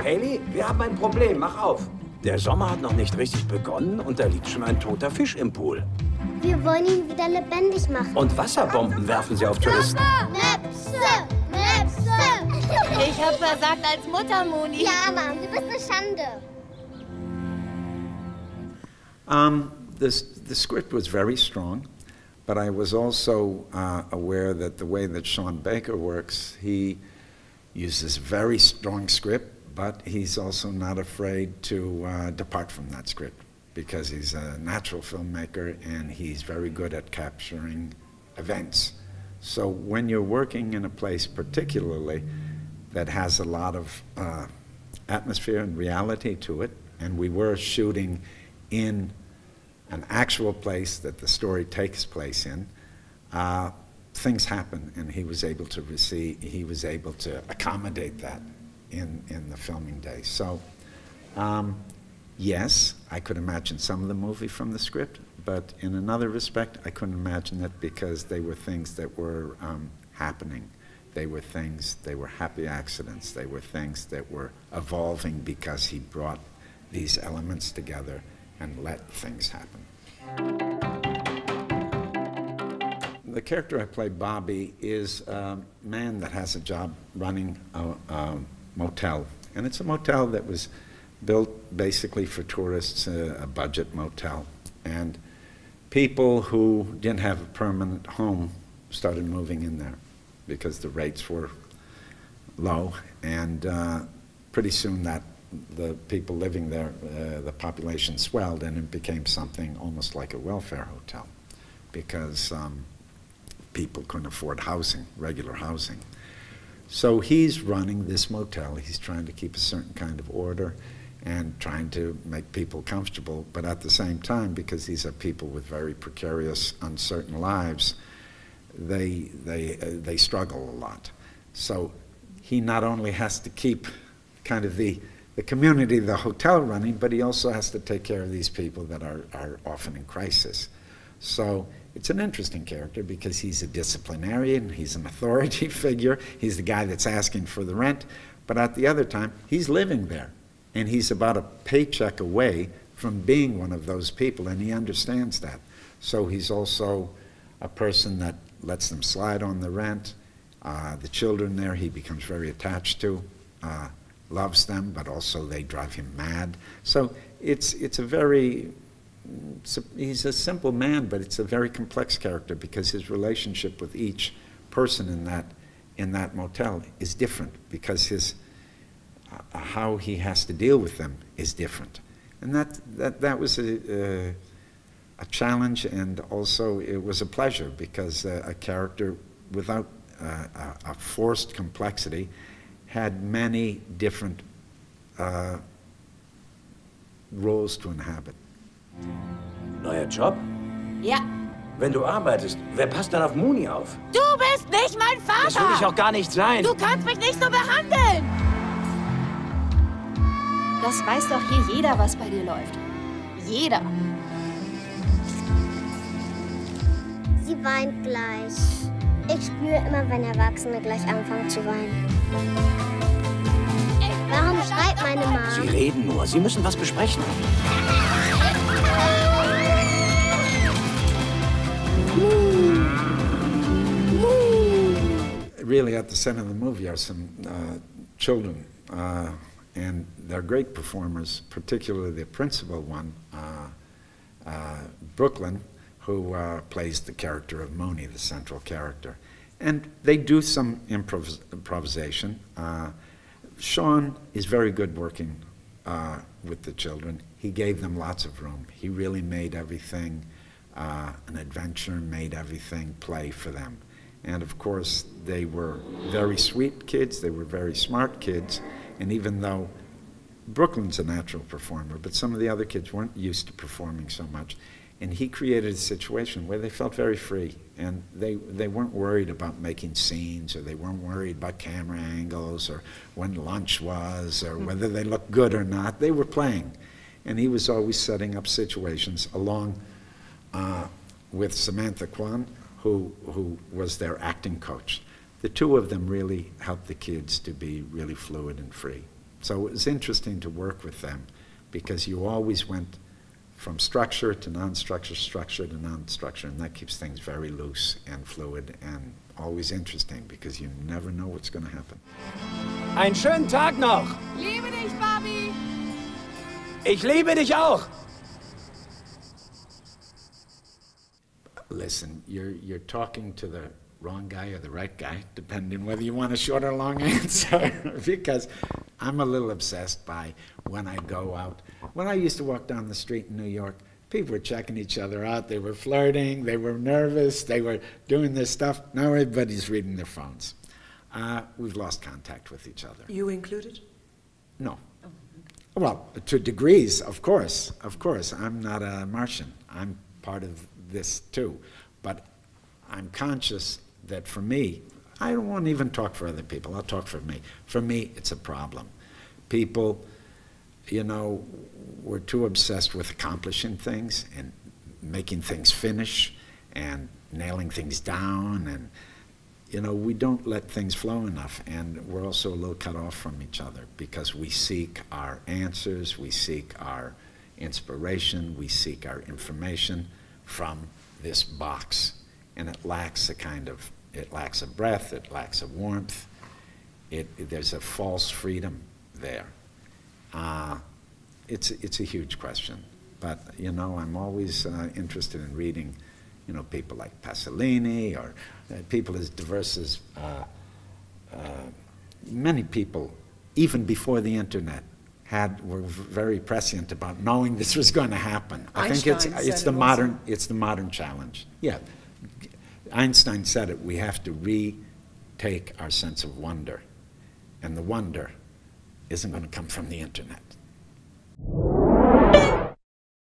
Haley, wir haben ein Problem. Mach auf. Der Sommer hat noch nicht richtig begonnen und da liegt schon ein toter Fisch im Pool. Wir wollen ihn wieder lebendig machen. Und Wasserbomben werfen sie auf Touristen. Möpse! Möpse! Ich hab versagt als Mutter, Moni. Ja, Mom, du bist eine Schande. The script was very strong, but I was also aware that the way that Sean Baker works, he uses very strong script, but he's also not afraid to depart from that script because he's a natural filmmaker and he's very good at capturing events. So when you're working in a place particularly that has a lot of atmosphere and reality to it, and we were shooting in an actual place that the story takes place in, things happen, and he was able to accommodate that in the filming days. So, yes, I could imagine some of the movie from the script, but in another respect, I couldn't imagine it because they were things that were happening. They were happy accidents. They were things that were evolving because he brought these elements together and let things happen. The character I play, Bobby, is a man that has a job running a motel. And it's a motel that was built basically for tourists, a budget motel. And people who didn't have a permanent home started moving in there because the rates were low. And pretty soon the people living there, the population swelled, and it became something almost like a welfare hotel because people couldn't afford housing, regular housing. So he's running this motel. He's trying to keep a certain kind of order and trying to make people comfortable, but at the same time, because these are people with very precarious, uncertain lives, they struggle a lot. So he not only has to keep kind of the community, the hotel running, but he also has to take care of these people that are often in crisis. So it's an interesting character because he's a disciplinarian, he's an authority figure, he's the guy that's asking for the rent, but at the other time, he's living there. And he's about a paycheck away from being one of those people, and he understands that. So he's also a person that lets them slide on the rent. The children there he becomes very attached to, loves them, but also they drive him mad. So it's a very, he's a simple man, but it's a very complex character because his relationship with each person in that motel is different because his how he has to deal with them is different. And that was a challenge, and also it was a pleasure because a character without a forced complexity had many different roles to inhabit. Neuer Job? Ja. Wenn du arbeitest, wer passt dann auf Moni auf? Du bist nicht mein Vater! Das will ich auch gar nicht sein. Du kannst mich nicht so behandeln! Das weiß doch hier jeder, was bei dir läuft. Jeder. Sie weint gleich. Ich spüre immer, wenn Erwachsene gleich anfangen zu weinen. Warum schreit meine Mama? Sie reden nur. Sie müssen was besprechen. Really, at the center of the movie are some children. And they're great performers, particularly the principal one, Brooklynn, who plays the character of Moni, the central character. And they do some improvisation. Sean is very good working with the children. He gave them lots of room. He really made everything an adventure, made everything play for them. And of course, they were very sweet kids, they were very smart kids, and even though Brooklyn's a natural performer, but some of the other kids weren't used to performing so much, and he created a situation where they felt very free, and they weren't worried about making scenes, or they weren't worried about camera angles, or when lunch was, or whether they looked good or not. They were playing, and he was always setting up situations along with Samantha Kwan, who was their acting coach. The two of them really helped the kids to be really fluid and free. So it was interesting to work with them because you always went from structure to non-structure, structure to non-structure, and that keeps things very loose and fluid and always interesting because you never know what's going to happen. Einen schönen Tag noch. Liebe dich, Bobby. Ich liebe dich auch. Listen, you're talking to the wrong guy or the right guy, depending whether you want a short or long answer, because I'm a little obsessed by when I go out. When I used to walk down the street in New York, people were checking each other out. They were flirting. They were nervous. They were doing this stuff. Now everybody's reading their phones. We've lost contact with each other. You included? No. Well, to degrees, of course. Of course. I'm not a Martian. I'm part of this too. But I'm conscious that for me, I don't want to even talk for other people. I'll talk for me. For me, it's a problem. People, you know, we're too obsessed with accomplishing things and making things finish and nailing things down, and you know, we don't let things flow enough, and we're also a little cut off from each other because we seek our answers, we seek our inspiration, we seek our information from this box, and it lacks a kind of, it lacks a breath, it lacks a warmth, there's a false freedom there. It's a huge question, but you know, I'm always interested in reading, you know, people like Pasolini or people as diverse as many people, even before the internet, were very prescient about knowing this was going to happen. I think it's the modern challenge. Yeah, Einstein said it. We have to retake our sense of wonder, and the wonder isn't going to come from the internet.